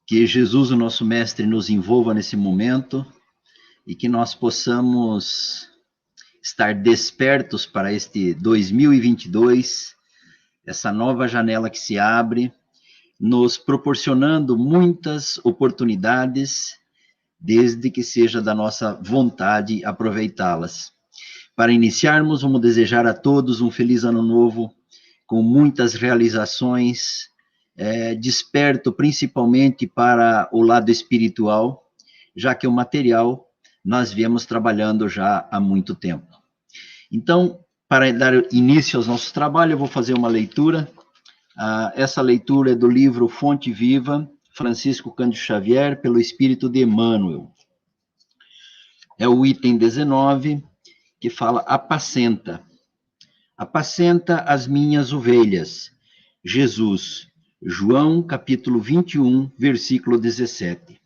Que Jesus, o nosso Mestre, nos envolva nesse momento e que nós possamos estar despertos para este 2022, essa nova janela que se abre, nos proporcionando muitas oportunidades, desde que seja da nossa vontade aproveitá-las. Para iniciarmos, vamos desejar a todos um feliz ano novo, com muitas realizações, desperto principalmente para o lado espiritual, já que o material nós viemos trabalhando já há muito tempo. Então, para dar início aos nossos trabalhos, eu vou fazer uma leitura. Essa leitura é do livro Fonte Viva, Francisco Cândido Xavier, pelo Espírito de Emmanuel. É o item 19, que fala: apacenta. Apacenta as minhas ovelhas. Jesus, João, capítulo 21, versículo 17.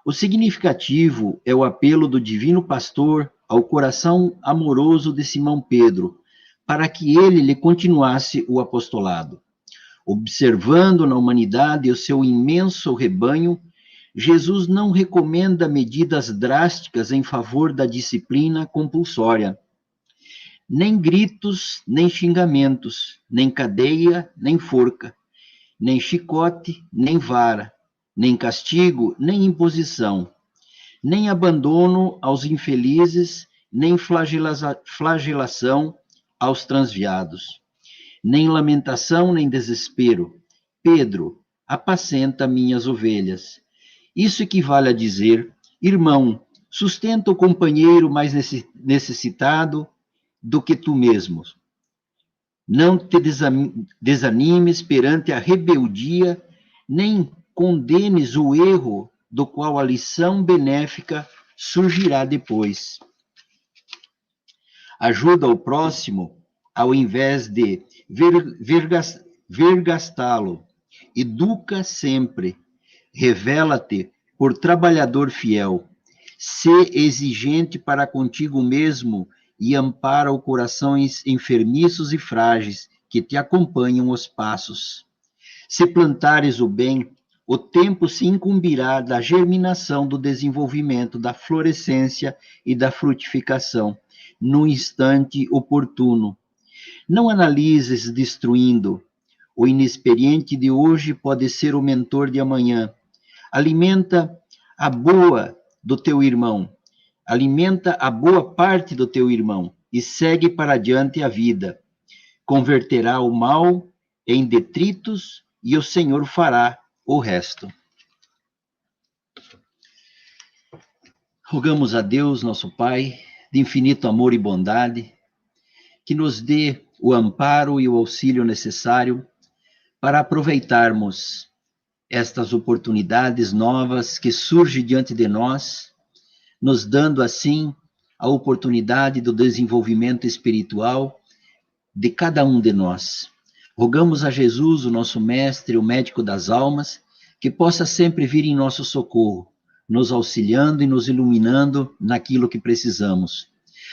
O significativo é o apelo do Divino Pastor ao coração amoroso de Simão Pedro, para que ele lhe continuasse o apostolado. Observando na humanidade o seu imenso rebanho, Jesus não recomenda medidas drásticas em favor da disciplina compulsória. Nem gritos, nem xingamentos, nem cadeia, nem forca, nem chicote, nem vara, nem castigo, nem imposição, nem abandono aos infelizes, nem flagelação aos transviados, nem lamentação, nem desespero. Pedro, apacenta minhas ovelhas. Isso equivale a dizer: irmão, sustenta o companheiro mais necessitado do que tu mesmo. Não te desanimes perante a rebeldia, nem condenes o erro do qual a lição benéfica surgirá depois. Ajuda o próximo ao invés de vergastá-lo. Educa sempre. Revela-te por trabalhador fiel. Sê exigente para contigo mesmo e ampara os corações enfermiços e frágeis que te acompanham os passos. Se plantares o bem, o tempo se incumbirá da germinação, do desenvolvimento, da florescência e da frutificação, no instante oportuno. Não analises destruindo. O inexperiente de hoje pode ser o mentor de amanhã. Alimenta a boa do teu irmão. Alimenta a boa parte do teu irmão e segue para adiante a vida. Converterá o mal em detritos e o Senhor fará o resto. Rogamos a Deus, nosso Pai, de infinito amor e bondade, que nos dê o amparo e o auxílio necessário para aproveitarmos estas oportunidades novas que surgem diante de nós, nos dando assim a oportunidade do desenvolvimento espiritual de cada um de nós. Rogamos a Jesus, o nosso Mestre, o médico das almas, que possa sempre vir em nosso socorro, nos auxiliando e nos iluminando naquilo que precisamos.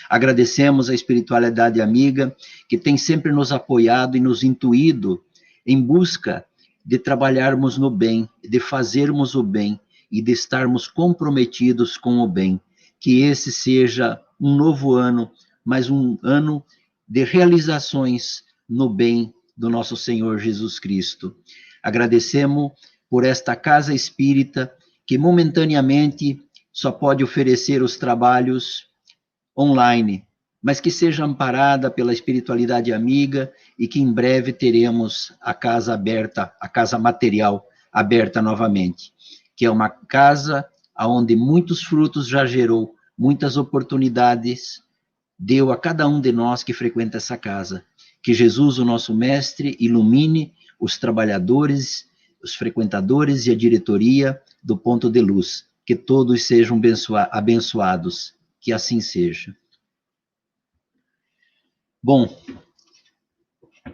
Agradecemos a espiritualidade amiga, que tem sempre nos apoiado e nos intuído em busca de trabalharmos no bem, de fazermos o bem e de estarmos comprometidos com o bem. Que esse seja um novo ano, mas um ano de realizações no bem do nosso Senhor Jesus Cristo. Agradecemos por esta casa espírita que momentaneamente só pode oferecer os trabalhos online, mas que seja amparada pela espiritualidade amiga e que em breve teremos a casa aberta, a casa material aberta novamente, que é uma casa onde muitos frutos já gerou, muitas oportunidades deu a cada um de nós que frequenta essa casa. Que Jesus, o nosso Mestre, ilumine os trabalhadores, os frequentadores e a diretoria do Ponto de Luz. Que todos sejam abençoados. Que assim seja. Bom,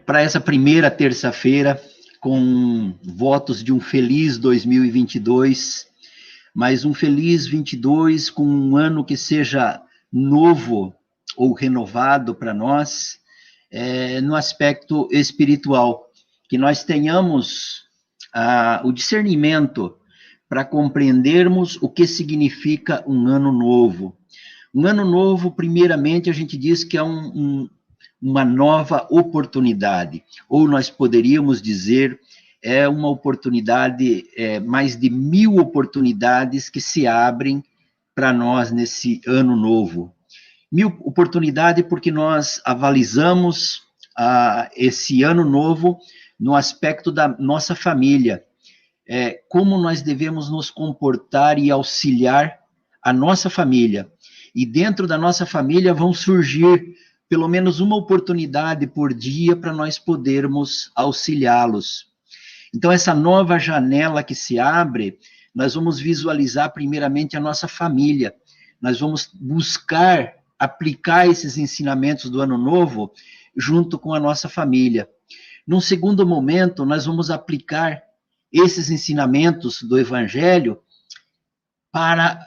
para essa primeira terça-feira, com votos de um feliz 2022, mas um feliz 22 com um ano que seja novo ou renovado para nós, no aspecto espiritual, que nós tenhamos o discernimento para compreendermos o que significa um ano novo. Um ano novo, primeiramente, a gente diz que é uma nova oportunidade, ou nós poderíamos dizer, é uma oportunidade, mais de 1000 oportunidades que se abrem para nós nesse ano novo. 1000 oportunidades porque nós avalizamos esse ano novo no aspecto da nossa família, como nós devemos nos comportar e auxiliar a nossa família. E dentro da nossa família vão surgir pelo menos uma oportunidade por dia para nós podermos auxiliá-los. Então, essa nova janela que se abre, nós vamos visualizar primeiramente a nossa família. Nós vamos buscar aplicar esses ensinamentos do Ano Novo junto com a nossa família. Num segundo momento, nós vamos aplicar esses ensinamentos do Evangelho para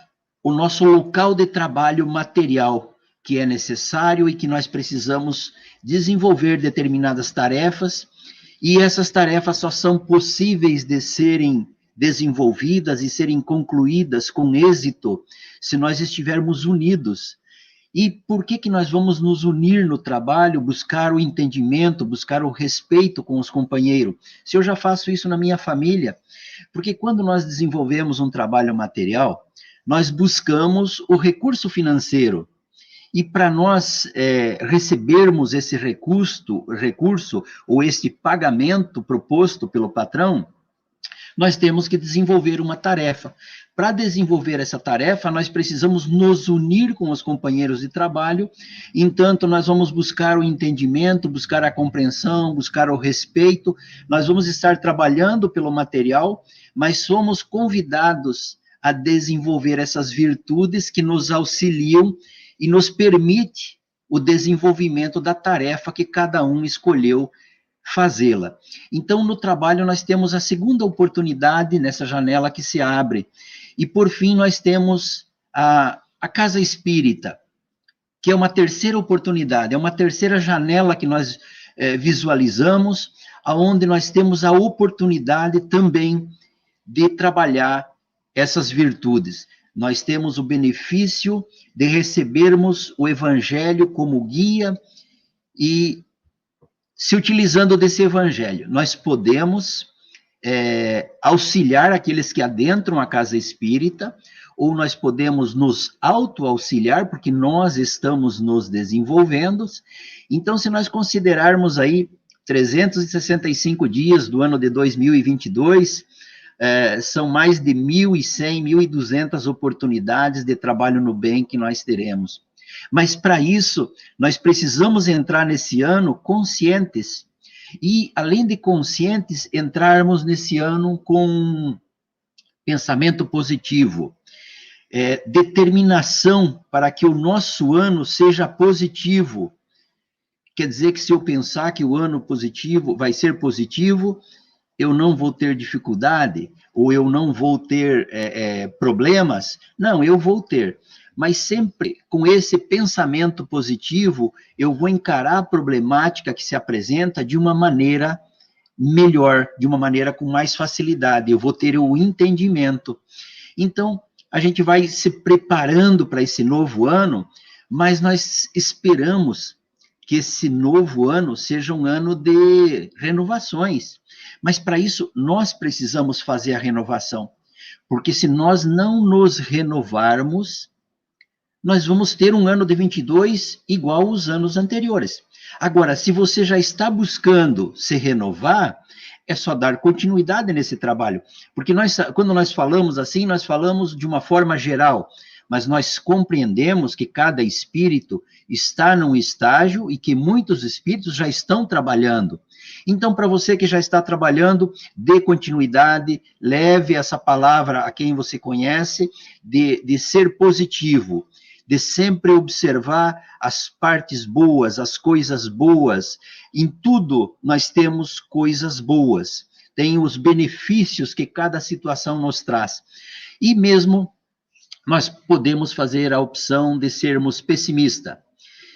o nosso local de trabalho material, que é necessário e que nós precisamos desenvolver determinadas tarefas, e essas tarefas só são possíveis de serem desenvolvidas e serem concluídas com êxito se nós estivermos unidos. E por que nós vamos nos unir no trabalho, buscar o entendimento, buscar o respeito com os companheiros? Se eu já faço isso na minha família, porque quando nós desenvolvemos um trabalho material, nós buscamos o recurso financeiro. E para nós recebermos esse recurso ou este pagamento proposto pelo patrão, nós temos que desenvolver uma tarefa. Para desenvolver essa tarefa, nós precisamos nos unir com os companheiros de trabalho, entanto, nós vamos buscar o entendimento, buscar a compreensão, buscar o respeito, nós vamos estar trabalhando pelo material, mas somos convidados a desenvolver essas virtudes que nos auxiliam e nos permite o desenvolvimento da tarefa que cada um escolheu fazê-la. Então, no trabalho, nós temos a segunda oportunidade nessa janela que se abre. E, por fim, nós temos a casa espírita, que é uma terceira oportunidade, é uma terceira janela que nós visualizamos, onde nós temos a oportunidade também de trabalhar essas virtudes. Nós temos o benefício de recebermos o Evangelho como guia e, se utilizando desse Evangelho, nós podemos auxiliar aqueles que adentram a casa espírita, ou nós podemos nos auto-auxiliar, porque nós estamos nos desenvolvendo. Então, se nós considerarmos aí 365 dias do ano de 2022, são mais de 1.100, 1.200 oportunidades de trabalho no bem que nós teremos. Mas, para isso, nós precisamos entrar nesse ano conscientes, e, além de conscientes, entrarmos nesse ano com pensamento positivo, determinação para que o nosso ano seja positivo. Quer dizer que se eu pensar que o ano positivo vai ser positivo, eu não vou ter dificuldade, ou eu não vou ter problemas. Não, eu vou ter. Mas sempre com esse pensamento positivo, eu vou encarar a problemática que se apresenta de uma maneira melhor, de uma maneira com mais facilidade. Eu vou ter o entendimento. Então, a gente vai se preparando para esse novo ano, mas nós esperamos que esse novo ano seja um ano de renovações. Mas, para isso, nós precisamos fazer a renovação. Porque se nós não nos renovarmos, nós vamos ter um ano de 22 igual aos anos anteriores. Agora, se você já está buscando se renovar, é só dar continuidade nesse trabalho. Porque quando nós falamos assim, nós falamos de uma forma geral, mas nós compreendemos que cada espírito está num estágio e que muitos espíritos já estão trabalhando. Então, para você que já está trabalhando, dê continuidade, leve essa palavra a quem você conhece, de ser positivo, de sempre observar as partes boas, as coisas boas. Em tudo nós temos coisas boas, tem os benefícios que cada situação nos traz. E mesmo nós podemos fazer a opção de sermos pessimistas.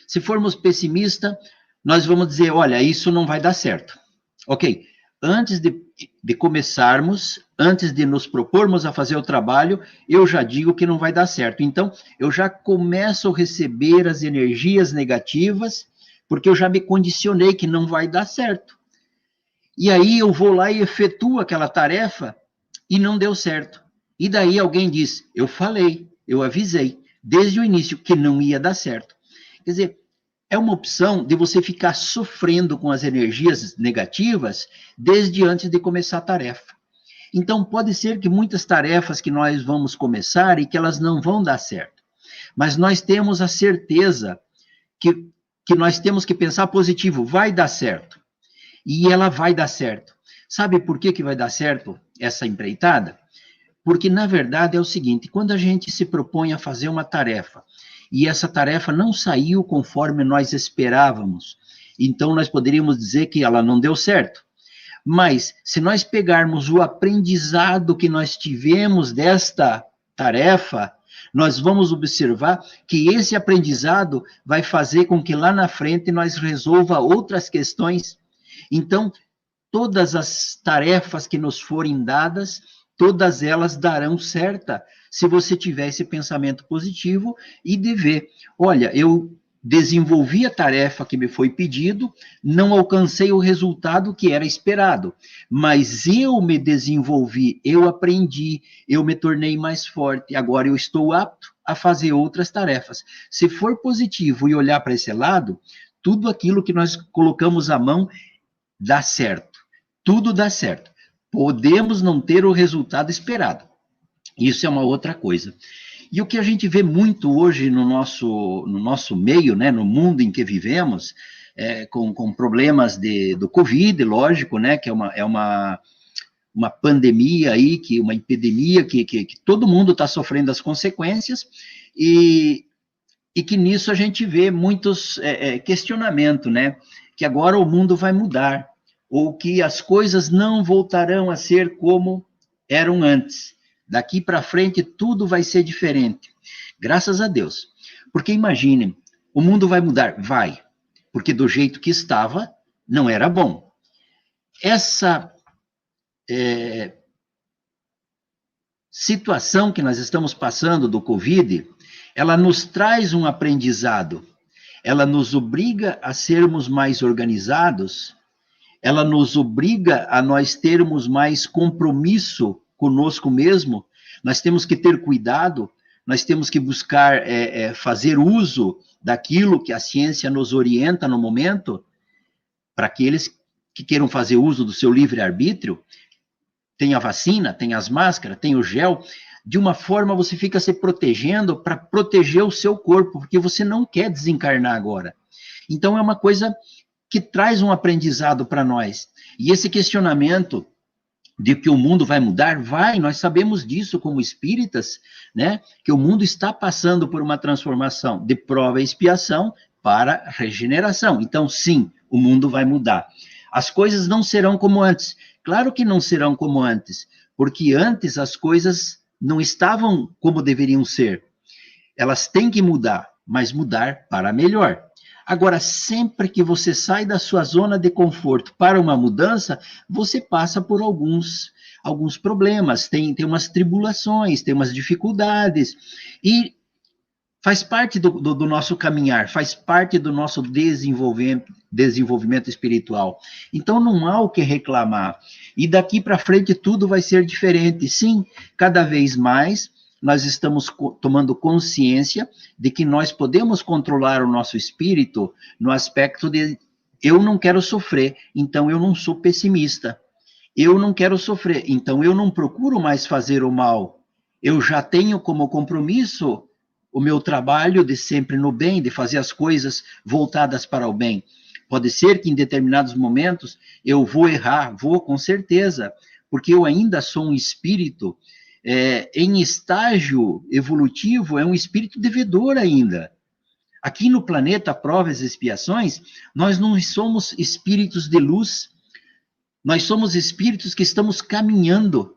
Se formos pessimistas, nós vamos dizer, olha, isso não vai dar certo. Ok, antes de começarmos, antes de nos propormos a fazer o trabalho, eu já digo que não vai dar certo. Então, eu já começo a receber as energias negativas, porque eu já me condicionei que não vai dar certo. E aí eu vou lá e efetuo aquela tarefa e não deu certo. E daí alguém diz, eu falei, eu avisei, desde o início, que não ia dar certo. Quer dizer, é uma opção de você ficar sofrendo com as energias negativas desde antes de começar a tarefa. Então, pode ser que muitas tarefas que nós vamos começar e que elas não vão dar certo. Mas nós temos a certeza que nós temos que pensar positivo, vai dar certo. E ela vai dar certo. Sabe por que vai dar certo essa empreitada? Porque, na verdade, é o seguinte, quando a gente se propõe a fazer uma tarefa, e essa tarefa não saiu conforme nós esperávamos, então nós poderíamos dizer que ela não deu certo. Mas, se nós pegarmos o aprendizado que nós tivemos desta tarefa, nós vamos observar que esse aprendizado vai fazer com que lá na frente nós resolva outras questões. Então, todas as tarefas que nos forem dadas, todas elas darão certa, se você tiver esse pensamento positivo e de ver, olha, eu desenvolvi a tarefa que me foi pedido, não alcancei o resultado que era esperado, mas eu me desenvolvi, eu aprendi, eu me tornei mais forte, agora eu estou apto a fazer outras tarefas. Se for positivo e olhar para esse lado, tudo aquilo que nós colocamos à mão dá certo, tudo dá certo. Podemos não ter o resultado esperado. Isso é uma outra coisa. E o que a gente vê muito hoje no nosso meio, né, no mundo em que vivemos, com problemas do Covid, lógico, né, que é uma pandemia aí, uma epidemia que todo mundo está sofrendo as consequências, e que nisso a gente vê muitos questionamentos, né, que agora o mundo vai mudar, ou que as coisas não voltarão a ser como eram antes. Daqui para frente tudo vai ser diferente. Graças a Deus. Porque imaginem, o mundo vai mudar? Vai. Porque do jeito que estava, não era bom. Essa situação que nós estamos passando do Covid, ela nos traz um aprendizado. Ela nos obriga a sermos mais organizados, ela nos obriga a nós termos mais compromisso conosco mesmo, nós temos que ter cuidado, nós temos que buscar fazer uso daquilo que a ciência nos orienta no momento, para aqueles que queiram fazer uso do seu livre-arbítrio, tem a vacina, tem as máscaras, tem o gel, de uma forma você fica se protegendo para proteger o seu corpo, porque você não quer desencarnar agora. Então é uma coisa que traz um aprendizado para nós. E esse questionamento de que o mundo vai mudar, nós sabemos disso como espíritas, né? Que o mundo está passando por uma transformação de prova e expiação para regeneração. Então, sim, o mundo vai mudar. As coisas não serão como antes. Claro que não serão como antes, porque antes as coisas não estavam como deveriam ser. Elas têm que mudar, mas mudar para melhor. Agora, sempre que você sai da sua zona de conforto para uma mudança, você passa por alguns problemas, tem umas tribulações, tem umas dificuldades, e faz parte do nosso caminhar, faz parte do nosso desenvolvimento espiritual. Então, não há o que reclamar. E daqui para frente tudo vai ser diferente. Sim, cada vez mais nós estamos tomando consciência de que nós podemos controlar o nosso espírito no aspecto de eu não quero sofrer, então eu não sou pessimista. Eu não quero sofrer, então eu não procuro mais fazer o mal. Eu já tenho como compromisso o meu trabalho de sempre no bem, de fazer as coisas voltadas para o bem. Pode ser que em determinados momentos eu vou errar, vou com certeza, porque eu ainda sou um espírito em estágio evolutivo, é um espírito devedor ainda. Aqui no planeta Provas e Expiações, nós não somos espíritos de luz, nós somos espíritos que estamos caminhando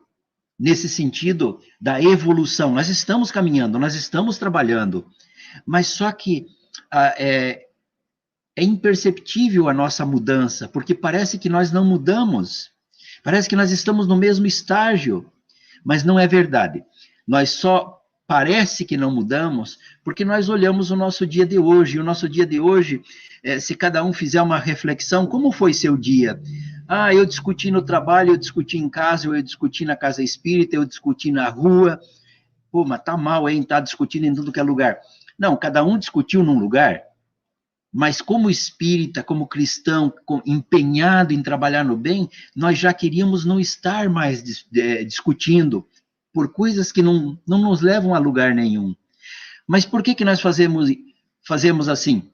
nesse sentido da evolução. Nós estamos caminhando, nós estamos trabalhando, mas só que é imperceptível a nossa mudança, porque parece que nós não mudamos. Parece que nós estamos no mesmo estágio, mas não é verdade. Nós só parece que não mudamos porque nós olhamos o nosso dia de hoje. E o nosso dia de hoje, se cada um fizer uma reflexão, como foi seu dia? Ah, eu discuti no trabalho, eu discuti em casa, eu discuti na casa espírita, eu discuti na rua. Pô, mas tá mal, hein? Tá discutindo em tudo que é lugar. Não, cada um discutiu num lugar, mas como espírita, como cristão, empenhado em trabalhar no bem, nós já queríamos não estar mais discutindo por coisas que não nos levam a lugar nenhum. Mas por que nós fazemos assim?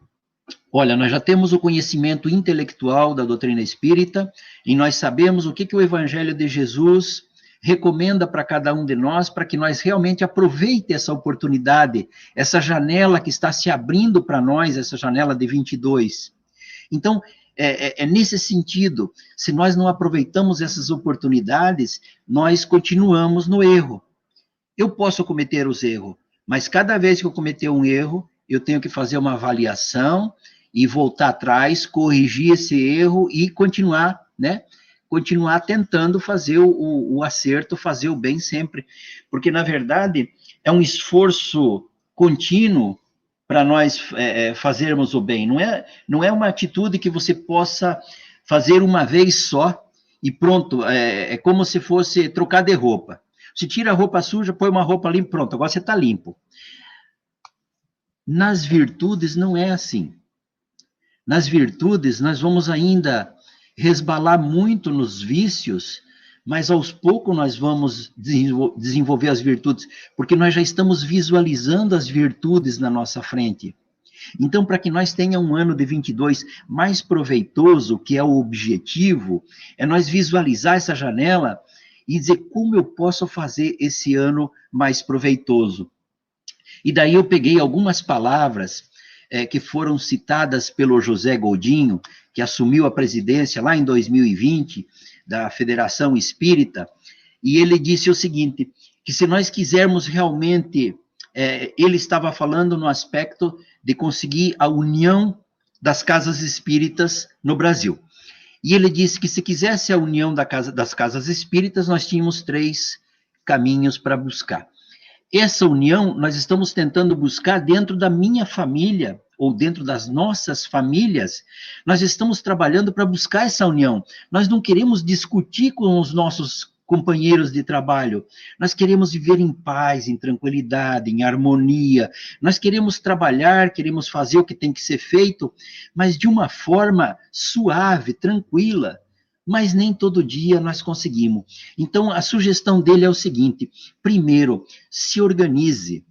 Olha, nós já temos o conhecimento intelectual da doutrina espírita e nós sabemos o que o Evangelho de Jesus recomenda para cada um de nós, para que nós realmente aproveite essa oportunidade, essa janela que está se abrindo para nós, essa janela de 22. Então, é nesse sentido, se nós não aproveitamos essas oportunidades, nós continuamos no erro. Eu posso cometer os erros, mas cada vez que eu cometer um erro, eu tenho que fazer uma avaliação e voltar atrás, corrigir esse erro e continuar, né? Continuar tentando fazer o acerto, fazer o bem sempre. Porque, na verdade, é um esforço contínuo para nós fazermos o bem. Não é uma atitude que você possa fazer uma vez só e pronto, é como se fosse trocar de roupa. Você tira a roupa suja, põe uma roupa limpa, pronto, agora você está limpo. Nas virtudes não é assim. Nas virtudes nós vamos ainda resbalar muito nos vícios, mas aos poucos nós vamos desenvolver as virtudes, porque nós já estamos visualizando as virtudes na nossa frente. Então, para que nós tenhamos um ano de 22 mais proveitoso, que é o objetivo, é nós visualizar essa janela e dizer como eu posso fazer esse ano mais proveitoso. E daí eu peguei algumas palavras que foram citadas pelo José Godinho, que assumiu a presidência lá em 2020, da Federação Espírita, e ele disse o seguinte, que se nós quisermos realmente, ele estava falando no aspecto de conseguir a união das casas espíritas no Brasil. E ele disse que se quisesse a união das casas espíritas, nós tínhamos 3 caminhos para buscar. Essa união nós estamos tentando buscar dentro da minha família, ou dentro das nossas famílias, nós estamos trabalhando para buscar essa união. Nós não queremos discutir com os nossos companheiros de trabalho, nós queremos viver em paz, em tranquilidade, em harmonia, nós queremos trabalhar, queremos fazer o que tem que ser feito, mas de uma forma suave, tranquila, mas nem todo dia nós conseguimos. Então, a sugestão dele é o seguinte, primeiro, se organize.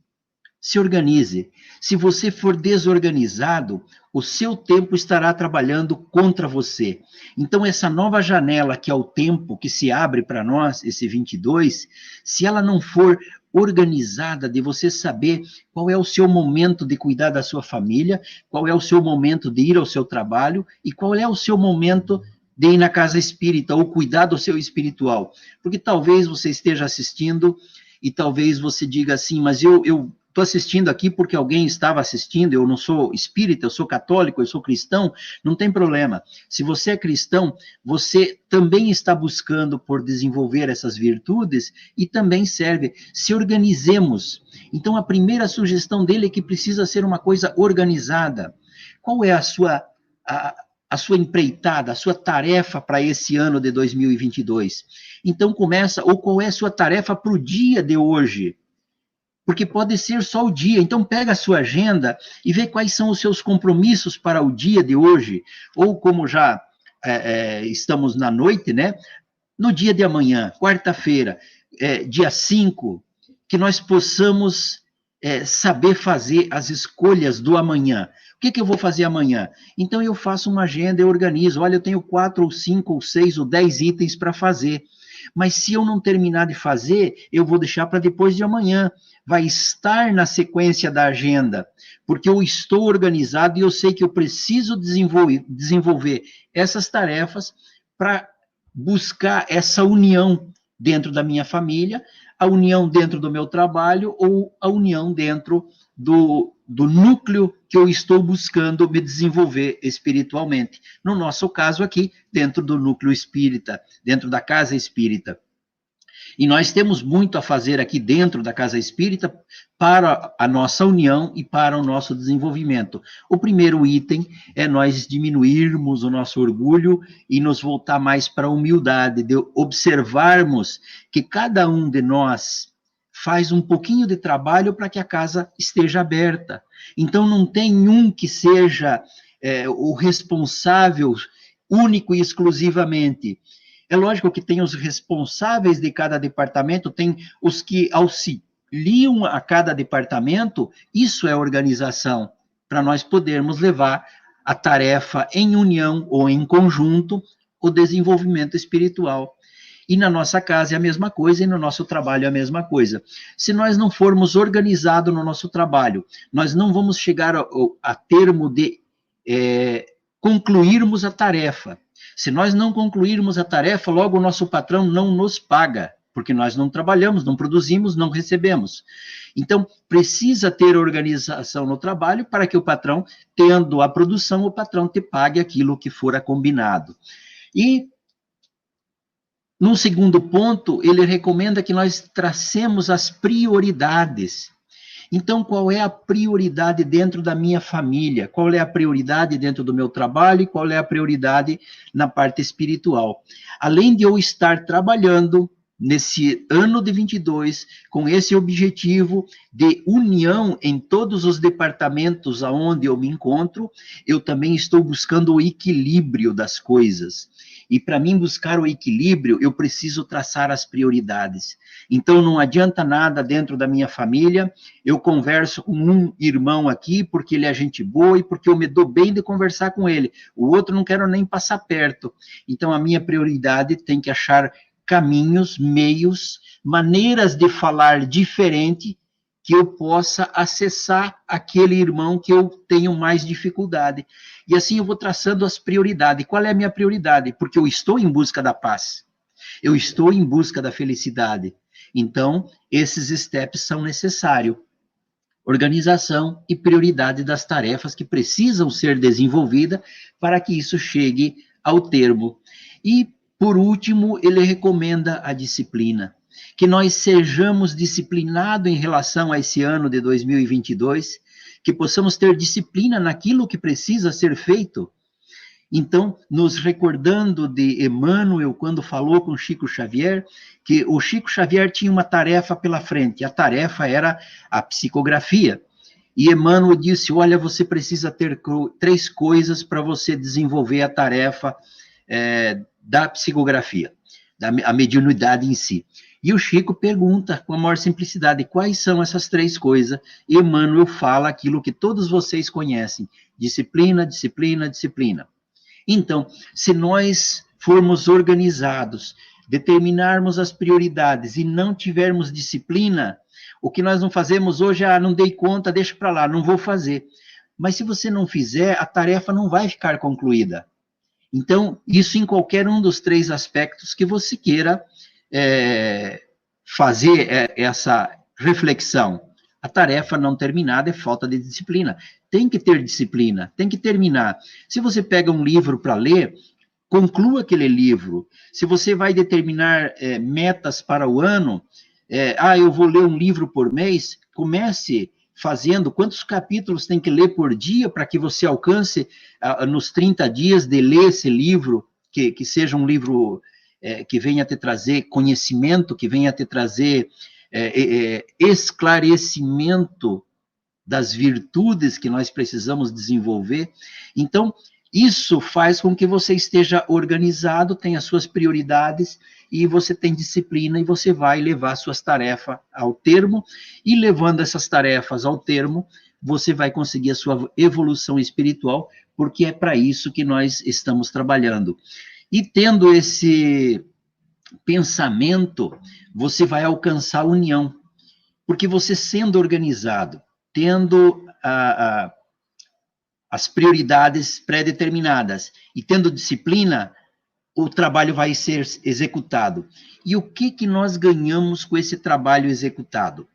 Se organize. Se você for desorganizado, o seu tempo estará trabalhando contra você. Então, essa nova janela, que é o tempo que se abre para nós, esse 22, se ela não for organizada, de você saber qual é o seu momento de cuidar da sua família, qual é o seu momento de ir ao seu trabalho e qual é o seu momento de ir na casa espírita ou cuidar do seu espiritual. Porque talvez você esteja assistindo e talvez você diga assim, mas eu estou assistindo aqui porque alguém estava assistindo, eu não sou espírita, eu sou católico, eu sou cristão, não tem problema. Se você é cristão, você também está buscando por desenvolver essas virtudes e também serve. Se organizemos. Então, a primeira sugestão dele é que precisa ser uma coisa organizada. Qual é a sua empreitada, a sua tarefa para esse ano de 2022? Então, começa, ou qual é a sua tarefa para o dia de hoje? Porque pode ser só o dia. Então, pega a sua agenda e vê quais são os seus compromissos para o dia de hoje. Ou, como já estamos na noite, né? No dia de amanhã, quarta-feira, dia 5, que nós possamos saber fazer as escolhas do amanhã. O que eu vou fazer amanhã? Então, eu faço uma agenda, eu organizo. Olha, eu tenho 4, ou 5, ou 6, ou 10 itens para fazer. Mas se eu não terminar de fazer, eu vou deixar para depois de amanhã. Vai estar na sequência da agenda, porque eu estou organizado e eu sei que eu preciso desenvolver essas tarefas para buscar essa união dentro da minha família, a união dentro do meu trabalho ou a união dentro do núcleo que eu estou buscando me desenvolver espiritualmente. No nosso caso aqui, dentro do núcleo espírita, dentro da casa espírita. E nós temos muito a fazer aqui dentro da casa espírita para a nossa união e para o nosso desenvolvimento. O primeiro item é nós diminuirmos o nosso orgulho e nos voltar mais para a humildade, de observarmos que cada um de nós faz um pouquinho de trabalho para que a casa esteja aberta. Então, não tem um que seja o responsável único e exclusivamente. É lógico que tem os responsáveis de cada departamento, tem os que auxiliam a cada departamento, isso é organização, para nós podermos levar a tarefa em união ou em conjunto, o desenvolvimento espiritual. E na nossa casa é a mesma coisa, e no nosso trabalho é a mesma coisa. Se nós não formos organizados no nosso trabalho, nós não vamos chegar a termo de concluirmos a tarefa. Se nós não concluirmos a tarefa, logo o nosso patrão não nos paga, porque nós não trabalhamos, não produzimos, não recebemos. Então, precisa ter organização no trabalho para que o patrão, tendo a produção, o patrão te pague aquilo que fora combinado. E, no segundo ponto, ele recomenda que nós tracemos as prioridades. Então, qual é a prioridade dentro da minha família? Qual é a prioridade dentro do meu trabalho? E qual é a prioridade na parte espiritual? Além de eu estar trabalhando nesse ano de 22, com esse objetivo de união em todos os departamentos aonde eu me encontro, eu também estou buscando o equilíbrio das coisas. E para mim buscar o equilíbrio, eu preciso traçar as prioridades. Então, não adianta nada dentro da minha família, eu converso com um irmão aqui, porque ele é gente boa e porque eu me dou bem de conversar com ele. O outro não quero nem passar perto. Então, a minha prioridade tem que achar caminhos, meios, maneiras de falar diferente, que eu possa acessar aquele irmão que eu tenho mais dificuldade. E assim eu vou traçando as prioridades. Qual é a minha prioridade? Porque eu estou em busca da paz. Eu estou em busca da felicidade. Então, esses steps são necessários. Organização e prioridade das tarefas que precisam ser desenvolvidas para que isso chegue ao termo. E, por último, ele recomenda a disciplina. Que nós sejamos disciplinados em relação a esse ano de 2022, que possamos ter disciplina naquilo que precisa ser feito. Então, nos recordando de Emmanuel, quando falou com Chico Xavier, que o Chico Xavier tinha uma tarefa pela frente, a tarefa era a psicografia. E Emmanuel disse, olha, você precisa ter 3 coisas para você desenvolver a tarefa da psicografia, a mediunidade em si. E o Chico pergunta com a maior simplicidade, quais são essas 3 coisas? E Emmanuel fala aquilo que todos vocês conhecem, disciplina, disciplina, disciplina. Então, se nós formos organizados, determinarmos as prioridades e não tivermos disciplina, o que nós não fazemos hoje, não dei conta, deixa para lá, não vou fazer. Mas se você não fizer, a tarefa não vai ficar concluída. Então, isso em qualquer um dos 3 aspectos que você queira fazer essa reflexão. A tarefa não terminada é falta de disciplina. Tem que ter disciplina, tem que terminar. Se você pega um livro para ler, conclua aquele livro. Se você vai determinar metas para o ano, eu vou ler um livro por mês, comece fazendo quantos capítulos tem que ler por dia para que você alcance nos 30 dias de ler esse livro, que seja um livro que venha te trazer conhecimento, que venha te trazer esclarecimento das virtudes que nós precisamos desenvolver. Então, isso faz com que você esteja organizado, tenha suas prioridades, e você tem disciplina, e você vai levar suas tarefas ao termo, e levando essas tarefas ao termo, você vai conseguir a sua evolução espiritual, porque é para isso que nós estamos trabalhando. E tendo esse pensamento, você vai alcançar a união, porque você sendo organizado, tendo as prioridades pré-determinadas e tendo disciplina, o trabalho vai ser executado. E o que nós ganhamos com esse trabalho executado?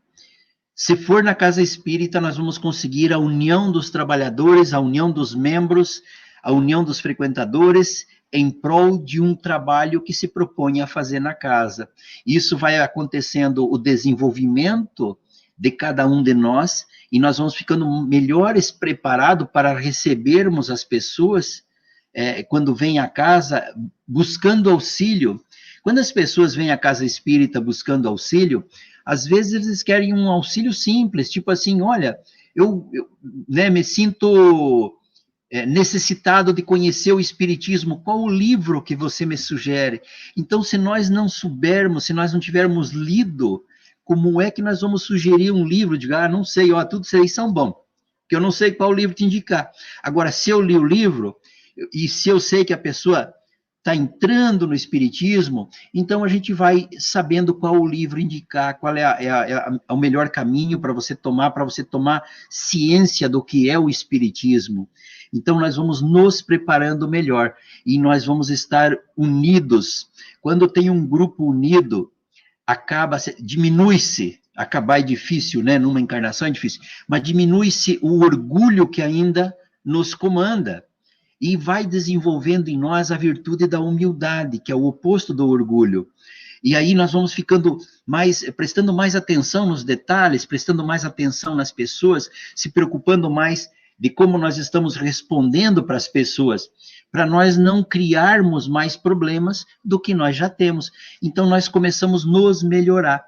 Se for na casa espírita, nós vamos conseguir a união dos trabalhadores, a união dos membros, a união dos frequentadores, em prol de um trabalho que se propõe a fazer na casa. Isso vai acontecendo o desenvolvimento de cada um de nós, e nós vamos ficando melhores preparados para recebermos as pessoas quando vêm à casa buscando auxílio. Quando as pessoas vêm à casa espírita buscando auxílio, às vezes eles querem um auxílio simples, tipo assim, olha, eu me sinto necessitado de conhecer o Espiritismo, qual o livro que você me sugere? Então, se nós não soubermos, se nós não tivermos lido, como é que nós vamos sugerir um livro? Diga, não sei, tudo isso aí são bons, porque eu não sei qual livro te indicar. Agora, se eu li o livro, e se eu sei que a pessoa está entrando no Espiritismo, então a gente vai sabendo qual o livro indicar, qual é o melhor caminho para você tomar ciência do que é o Espiritismo. Então nós vamos nos preparando melhor, e nós vamos estar unidos. Quando tem um grupo unido, diminui-se, acabar é difícil, né? Numa encarnação é difícil, mas diminui-se o orgulho que ainda nos comanda, e vai desenvolvendo em nós a virtude da humildade, que é o oposto do orgulho. E aí nós vamos ficando prestando mais atenção nos detalhes, prestando mais atenção nas pessoas, se preocupando mais de como nós estamos respondendo para as pessoas, para nós não criarmos mais problemas do que nós já temos. Então nós começamos a nos melhorar,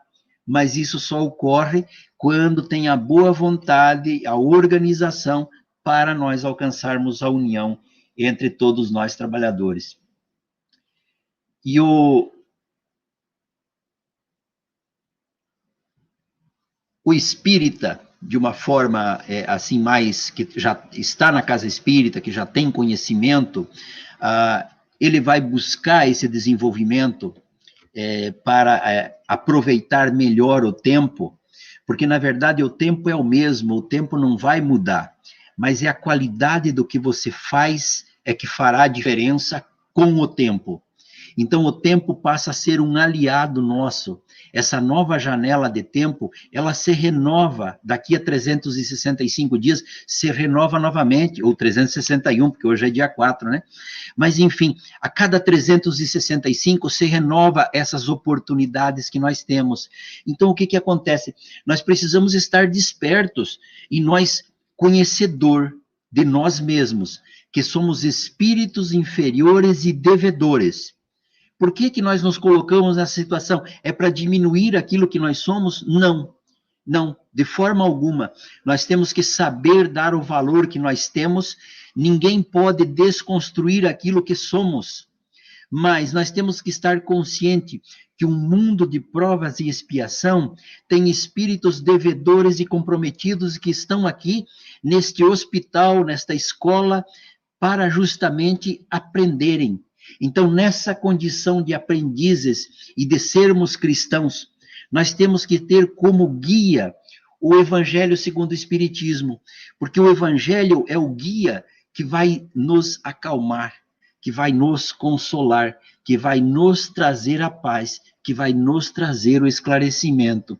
mas isso só ocorre quando tem a boa vontade, a organização, para nós alcançarmos a união entre todos nós trabalhadores. E o espírita, de uma forma assim mais, que já está na casa espírita, que já tem conhecimento, ele vai buscar esse desenvolvimento para aproveitar melhor o tempo, porque na verdade o tempo é o mesmo, o tempo não vai mudar, mas é a qualidade do que você faz que fará a diferença com o tempo. Então o tempo passa a ser um aliado nosso. Essa nova janela de tempo, ela se renova, daqui a 365 dias, se renova novamente, ou 361, porque hoje é dia 4, né? Mas, enfim, a cada 365 se renova essas oportunidades que nós temos. Então, o que acontece? Nós precisamos estar despertos, e nós, conhecedor de nós mesmos, que somos espíritos inferiores e devedores. Por que nós nos colocamos nessa situação? É para diminuir aquilo que nós somos? Não, não, de forma alguma. Nós temos que saber dar o valor que nós temos. Ninguém pode desconstruir aquilo que somos, mas nós temos que estar consciente que um mundo de provas e expiação tem espíritos devedores e comprometidos que estão aqui neste hospital, nesta escola, para justamente aprenderem. Então, nessa condição de aprendizes e de sermos cristãos, nós temos que ter como guia o Evangelho segundo o Espiritismo, porque o Evangelho é o guia que vai nos acalmar, que vai nos consolar, que vai nos trazer a paz, que vai nos trazer o esclarecimento.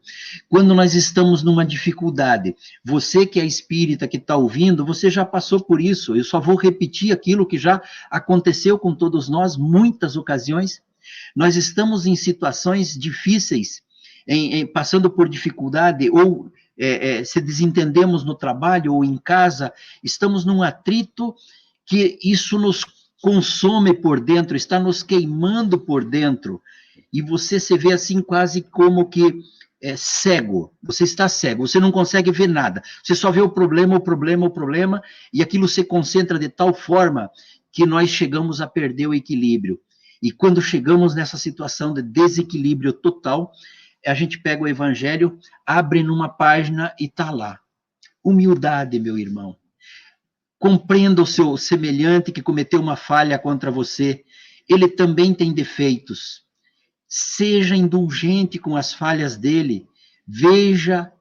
Quando nós estamos numa dificuldade, você que é espírita, que está ouvindo, você já passou por isso, eu só vou repetir aquilo que já aconteceu com todos nós, muitas ocasiões. Nós estamos em situações difíceis, passando por dificuldade, ou se desentendemos no trabalho ou em casa, estamos num atrito que isso nos consome por dentro, está nos queimando por dentro, e você se vê assim quase como que cego, você está cego, você não consegue ver nada, você só vê o problema, e aquilo se concentra de tal forma que nós chegamos a perder o equilíbrio. E quando chegamos nessa situação de desequilíbrio total, a gente pega o Evangelho, abre numa página e está lá. Humildade, meu irmão. Compreenda o seu semelhante que cometeu uma falha contra você. Ele também tem defeitos. Seja indulgente com as falhas dele. Veja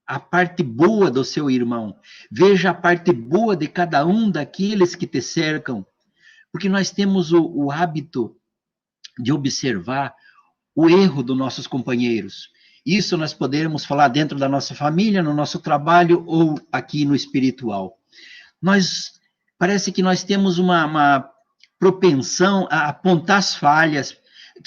a parte boa do seu irmão. Veja a parte boa de cada um daqueles que te cercam. Porque nós temos o hábito de observar o erro dos nossos companheiros. Isso nós podemos falar dentro da nossa família, no nosso trabalho ou aqui no espiritual. Parece que nós temos uma propensão a apontar as falhas.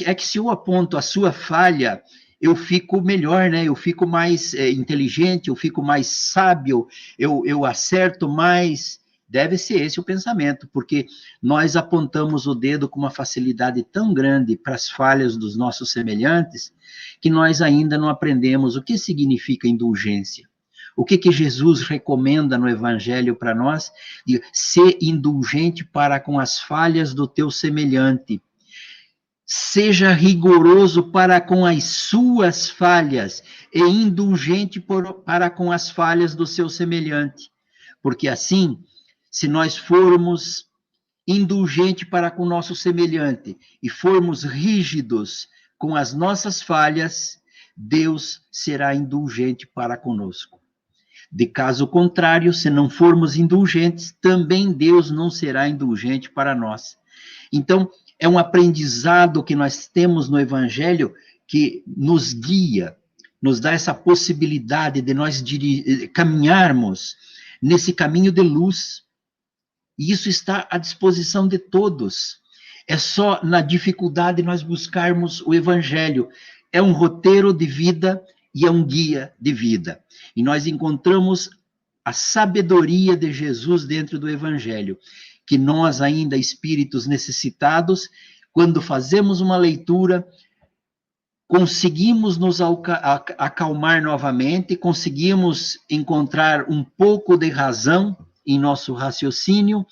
É que se eu aponto a sua falha, eu fico melhor, né? Eu fico mais inteligente, eu fico mais sábio, eu acerto mais. Deve ser esse o pensamento, porque nós apontamos o dedo com uma facilidade tão grande para as falhas dos nossos semelhantes, que nós ainda não aprendemos o que significa indulgência. O que Jesus recomenda no Evangelho para nós? Ser indulgente para com as falhas do teu semelhante. Seja rigoroso para com as suas falhas e indulgente para com as falhas do seu semelhante. Porque assim, se nós formos indulgente para com o nosso semelhante e formos rígidos com as nossas falhas, Deus será indulgente para conosco. De caso contrário, se não formos indulgentes, também Deus não será indulgente para nós. Então, é um aprendizado que nós temos no Evangelho que nos guia, nos dá essa possibilidade de nós caminharmos nesse caminho de luz. E isso está à disposição de todos. É só na dificuldade nós buscarmos o Evangelho. É um roteiro de vida e é um guia de vida. E nós encontramos a sabedoria de Jesus dentro do Evangelho, que nós ainda, espíritos necessitados, quando fazemos uma leitura, conseguimos nos acalmar novamente, conseguimos encontrar um pouco de razão em nosso raciocínio,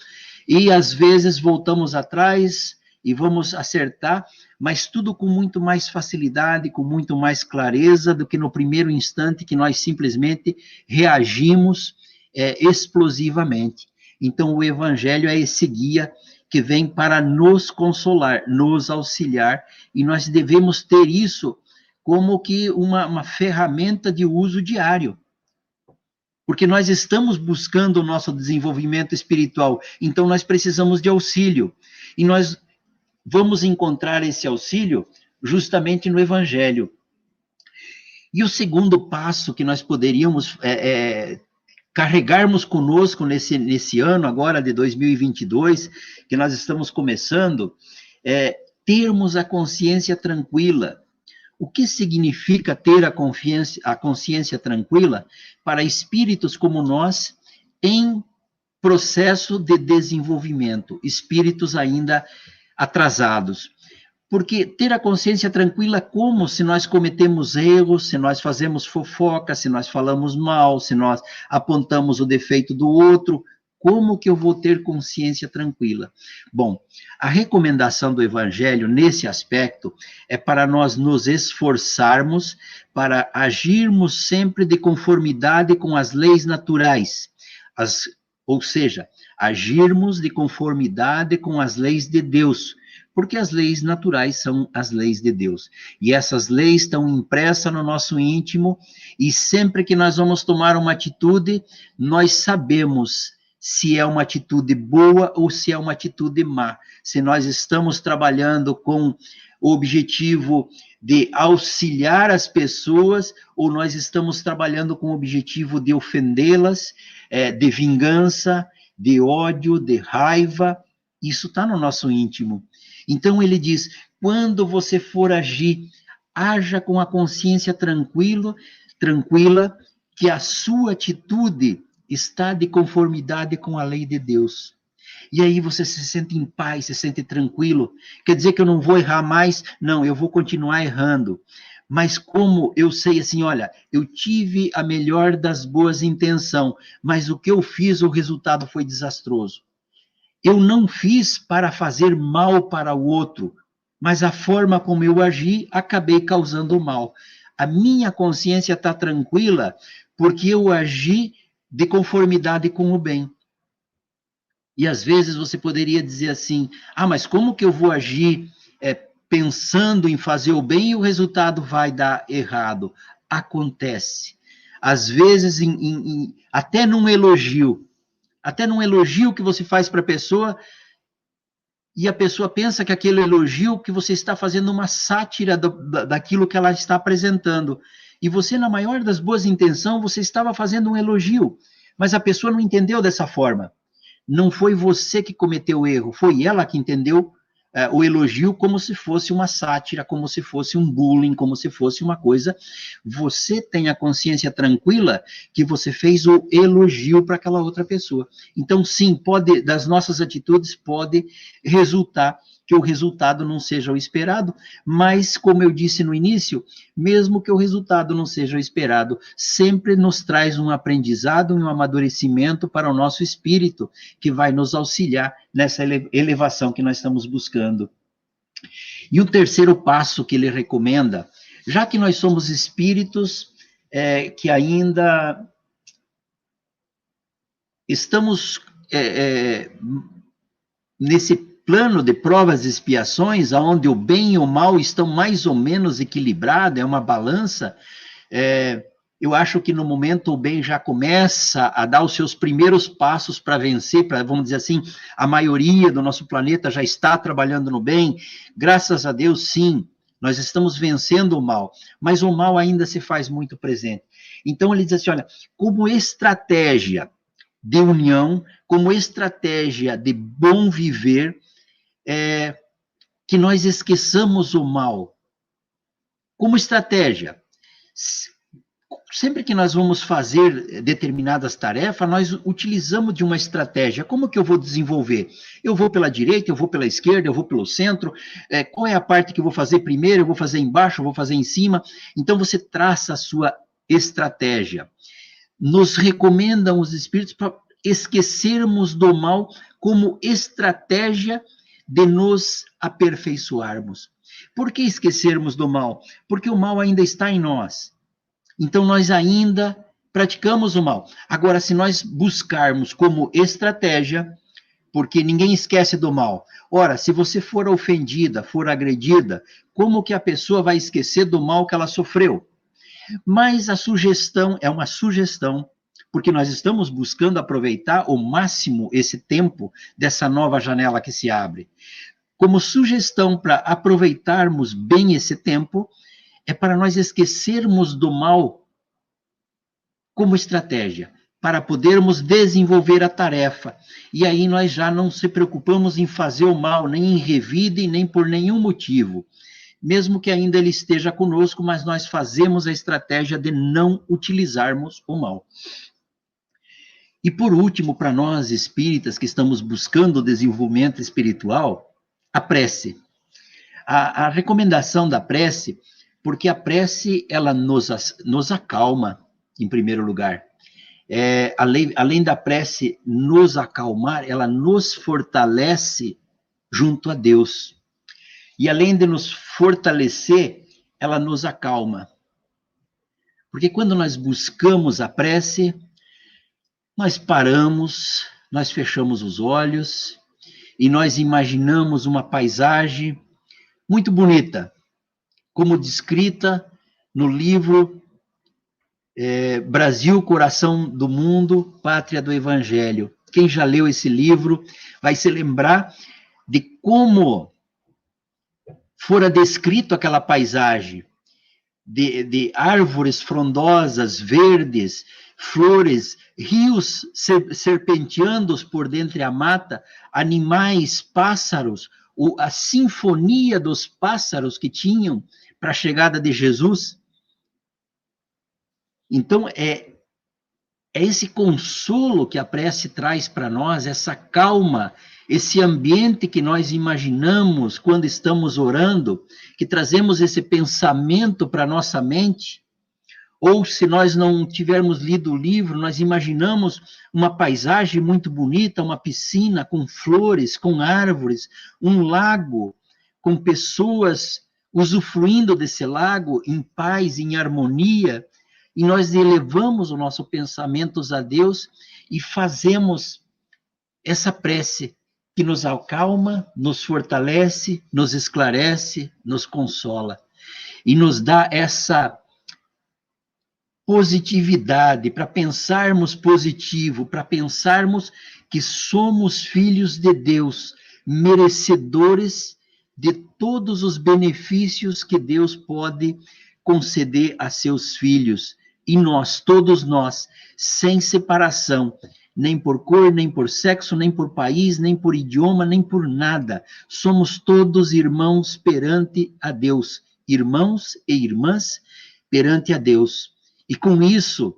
e às vezes voltamos atrás e vamos acertar, mas tudo com muito mais facilidade, com muito mais clareza do que no primeiro instante que nós simplesmente reagimos explosivamente. Então, o Evangelho é esse guia que vem para nos consolar, nos auxiliar, e nós devemos ter isso como que uma ferramenta de uso diário. Porque nós estamos buscando o nosso desenvolvimento espiritual, então nós precisamos de auxílio. E nós vamos encontrar esse auxílio justamente no Evangelho. E o segundo passo que nós poderíamos carregarmos conosco nesse ano agora de 2022, que nós estamos começando, termos a consciência tranquila. O que significa ter a consciência tranquila para espíritos como nós em processo de desenvolvimento, espíritos ainda atrasados? Porque ter a consciência tranquila como se nós cometemos erros, se nós fazemos fofoca, se nós falamos mal, se nós apontamos o defeito do outro, como que eu vou ter consciência tranquila? Bom, a recomendação do Evangelho nesse aspecto é para nós nos esforçarmos para agirmos sempre de conformidade com as leis naturais, ou seja, agirmos de conformidade com as leis de Deus, porque as leis naturais são as leis de Deus. E essas leis estão impressas no nosso íntimo, e sempre que nós vamos tomar uma atitude, nós sabemos se é uma atitude boa ou se é uma atitude má. Se nós estamos trabalhando com o objetivo de auxiliar as pessoas, ou nós estamos trabalhando com o objetivo de ofendê-las, de vingança, de ódio, de raiva. Isso está no nosso íntimo. Então ele diz, quando você for agir, haja com a consciência tranquila, que a sua atitude está de conformidade com a lei de Deus. E aí você se sente em paz, se sente tranquilo. Quer dizer que eu não vou errar mais? Não, eu vou continuar errando. Mas como eu sei assim, olha, eu tive a melhor das boas intenções, mas o que eu fiz, o resultado foi desastroso. Eu não fiz para fazer mal para o outro, mas a forma como eu agi, acabei causando mal. A minha consciência está tranquila porque eu agi de conformidade com o bem. E às vezes você poderia dizer assim, mas como que eu vou agir pensando em fazer o bem e o resultado vai dar errado? Acontece. Às vezes, até num elogio que você faz para a pessoa, e a pessoa pensa que aquele elogio que você está fazendo uma sátira daquilo que ela está apresentando. e você, na maior das boas intenções, você estava fazendo um elogio, mas a pessoa não entendeu dessa forma. Não foi você que cometeu o erro, foi ela que entendeu o elogio como se fosse uma sátira, como se fosse um bullying, como se fosse uma coisa. Você tem a consciência tranquila que você fez o elogio para aquela outra pessoa. Então, sim, pode, das nossas atitudes pode resultar que o resultado não seja o esperado, mas, como eu disse no início, mesmo que o resultado não seja o esperado, sempre nos traz um aprendizado e um amadurecimento para o nosso espírito, que vai nos auxiliar nessa elevação que nós estamos buscando. E o terceiro passo que ele recomenda, já que nós somos espíritos que ainda estamos nesse plano de provas e expiações, onde o bem e o mal estão mais ou menos equilibrados, é uma balança, eu acho que no momento o bem já começa a dar os seus primeiros passos para vencer, vamos dizer assim, a maioria do nosso planeta já está trabalhando no bem, graças a Deus, sim, nós estamos vencendo o mal, mas o mal ainda se faz muito presente. Então ele diz assim, olha, como estratégia de união, como estratégia de bom viver, que nós esqueçamos o mal. Como estratégia, sempre que nós vamos fazer determinadas tarefas, nós utilizamos de uma estratégia. Como que eu vou desenvolver? Eu vou pela direita, eu vou pela esquerda, eu vou pelo centro, qual é a parte que eu vou fazer primeiro, eu vou fazer embaixo, eu vou fazer em cima. Então você traça a sua estratégia. Nos recomendam os espíritos para esquecermos do mal como estratégia de nos aperfeiçoarmos. Por que esquecermos do mal? Porque o mal ainda está em nós. Então, nós ainda praticamos o mal. Agora, se nós buscarmos como estratégia, porque ninguém esquece do mal. Ora, se você for ofendida, for agredida, como que a pessoa vai esquecer do mal que ela sofreu? Mas a sugestão é uma sugestão, porque nós estamos buscando aproveitar ao máximo esse tempo dessa nova janela que se abre. Como sugestão para aproveitarmos bem esse tempo, é para nós esquecermos do mal como estratégia, para podermos desenvolver a tarefa. E aí nós já não se preocupamos em fazer o mal, nem em revida e nem por nenhum motivo. Mesmo que ainda ele esteja conosco, mas nós fazemos a estratégia de não utilizarmos o mal. E por último, para nós espíritas que estamos buscando o desenvolvimento espiritual, a prece. A recomendação da prece, porque a prece, ela nos acalma, em primeiro lugar. Além da prece nos acalmar, ela nos fortalece junto a Deus. E além de nos fortalecer, ela nos acalma. Porque quando nós buscamos a prece, nós paramos, nós fechamos os olhos e nós imaginamos uma paisagem muito bonita, como descrita no livro Brasil, Coração do Mundo, Pátria do Evangelho. Quem já leu esse livro vai se lembrar de como fora descrito aquela paisagem de árvores frondosas, verdes, flores, rios serpenteando por dentro da mata, animais, pássaros, a sinfonia dos pássaros que tinham para a chegada de Jesus. Então, é esse consolo que a prece traz para nós, essa calma, esse ambiente que nós imaginamos quando estamos orando, que trazemos esse pensamento para a nossa mente, ou se nós não tivermos lido o livro, nós imaginamos uma paisagem muito bonita, uma piscina com flores, com árvores, um lago, com pessoas usufruindo desse lago em paz, em harmonia, e nós elevamos o nosso pensamento a Deus e fazemos essa prece que nos acalma, nos fortalece, nos esclarece, nos consola e nos dá essa positividade para pensarmos positivo, para pensarmos que somos filhos de Deus, merecedores de todos os benefícios que Deus pode conceder a seus filhos, e nós, todos nós, sem separação, nem por cor, nem por sexo, nem por país, nem por idioma, nem por nada. Somos todos irmãos perante a Deus, irmãos e irmãs perante a Deus. E com isso,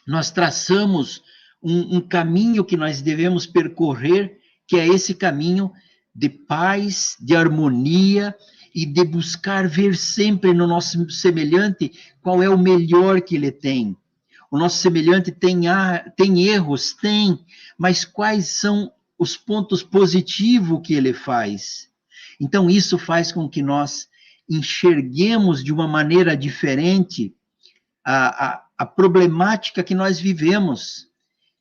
nós traçamos um caminho que nós devemos percorrer, que é esse caminho de paz, de harmonia e de buscar ver sempre no nosso semelhante qual é o melhor que ele tem. O nosso semelhante tem erros? Tem, mas quais são os pontos positivos que ele faz? Então, isso faz com que nós enxerguemos de uma maneira diferente a problemática que nós vivemos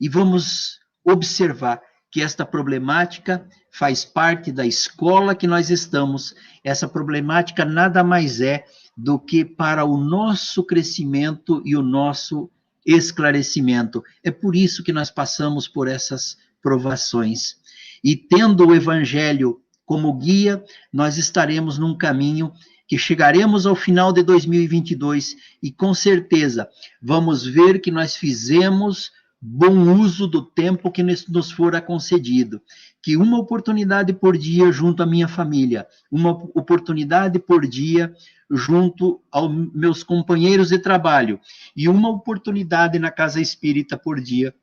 e vamos observar que esta problemática faz parte da escola que nós estamos. Essa problemática nada mais é do que para o nosso crescimento e o nosso esclarecimento. É por isso que nós passamos por essas provações. E tendo o Evangelho como guia, nós estaremos num caminho que chegaremos ao final de 2022 e com certeza vamos ver que nós fizemos bom uso do tempo que nos fora concedido, que uma oportunidade por dia junto à minha família, uma oportunidade por dia junto aos meus companheiros de trabalho e uma oportunidade na casa espírita por dia.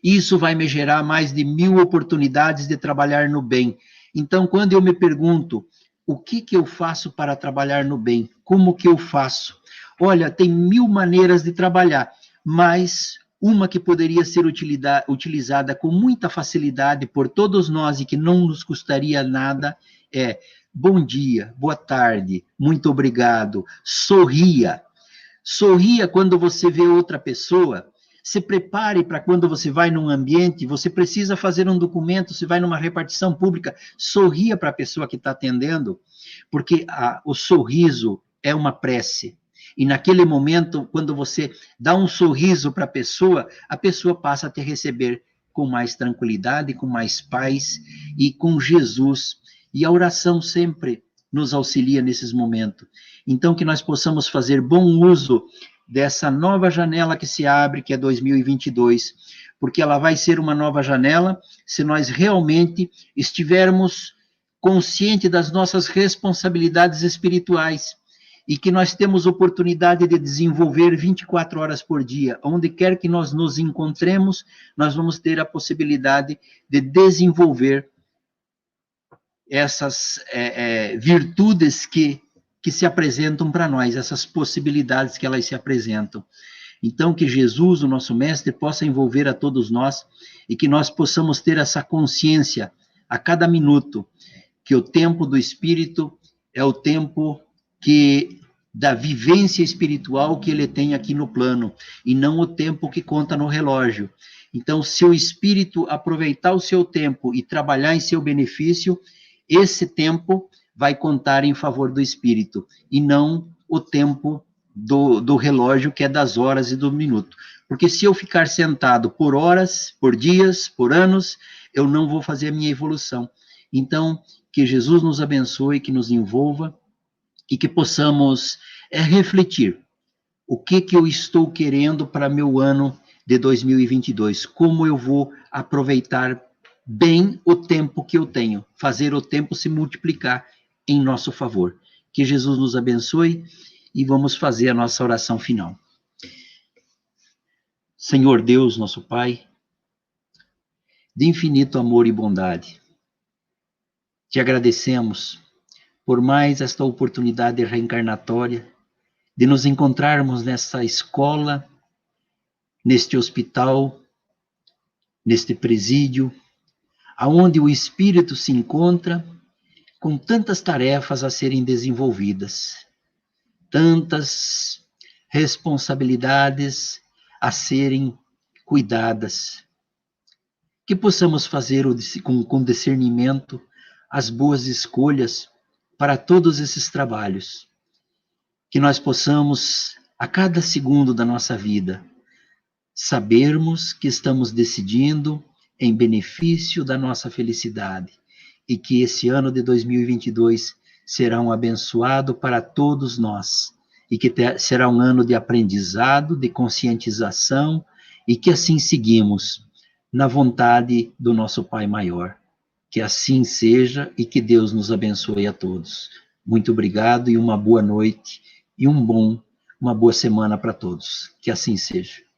Isso vai me gerar mais de 1000 oportunidades de trabalhar no bem. Então, quando eu me pergunto, o que eu faço para trabalhar no bem? Como que eu faço? Olha, tem 1000 maneiras de trabalhar, mas uma que poderia ser utilizada com muita facilidade por todos nós e que não nos custaria nada é: bom dia, boa tarde, muito obrigado, sorria. Sorria quando você vê outra pessoa. Se prepare para quando você vai num ambiente, você precisa fazer um documento, você vai numa repartição pública, sorria para a pessoa que está atendendo, porque o sorriso é uma prece. E naquele momento, quando você dá um sorriso para a pessoa passa a te receber com mais tranquilidade, com mais paz e com Jesus. E a oração sempre nos auxilia nesses momentos. Então, que nós possamos fazer bom uso dessa nova janela que se abre, que é 2022, porque ela vai ser uma nova janela se nós realmente estivermos conscientes das nossas responsabilidades espirituais e que nós temos oportunidade de desenvolver 24 horas por dia. Onde quer que nós nos encontremos, nós vamos ter a possibilidade de desenvolver essas virtudes que se apresentam para nós, essas possibilidades que elas se apresentam. Então, que Jesus, o nosso Mestre, possa envolver a todos nós e que nós possamos ter essa consciência a cada minuto, que o tempo do Espírito é o tempo da vivência espiritual que ele tem aqui no plano, e não o tempo que conta no relógio. Então, se o Espírito aproveitar o seu tempo e trabalhar em seu benefício, esse tempo vai contar em favor do Espírito, e não o tempo do relógio, que é das horas e do minuto. Porque se eu ficar sentado por horas, por dias, por anos, eu não vou fazer a minha evolução. Então, que Jesus nos abençoe, que nos envolva, e que possamos refletir o que eu estou querendo para meu ano de 2022, como eu vou aproveitar bem o tempo que eu tenho, fazer o tempo se multiplicar em nosso favor. Que Jesus nos abençoe e vamos fazer a nossa oração final. Senhor Deus, nosso Pai, de infinito amor e bondade, te agradecemos por mais esta oportunidade reencarnatória de nos encontrarmos nessa escola, neste hospital, neste presídio, aonde o Espírito se encontra com tantas tarefas a serem desenvolvidas, tantas responsabilidades a serem cuidadas. Que possamos fazer com discernimento as boas escolhas para todos esses trabalhos. Que nós possamos, a cada segundo da nossa vida, sabermos que estamos decidindo em benefício da nossa felicidade e que esse ano de 2022 será um abençoado para todos nós e que será um ano de aprendizado, de conscientização, e que assim seguimos na vontade do nosso Pai Maior. Que assim seja e que Deus nos abençoe a todos. Muito obrigado e uma boa noite e uma boa semana para todos. Que assim seja.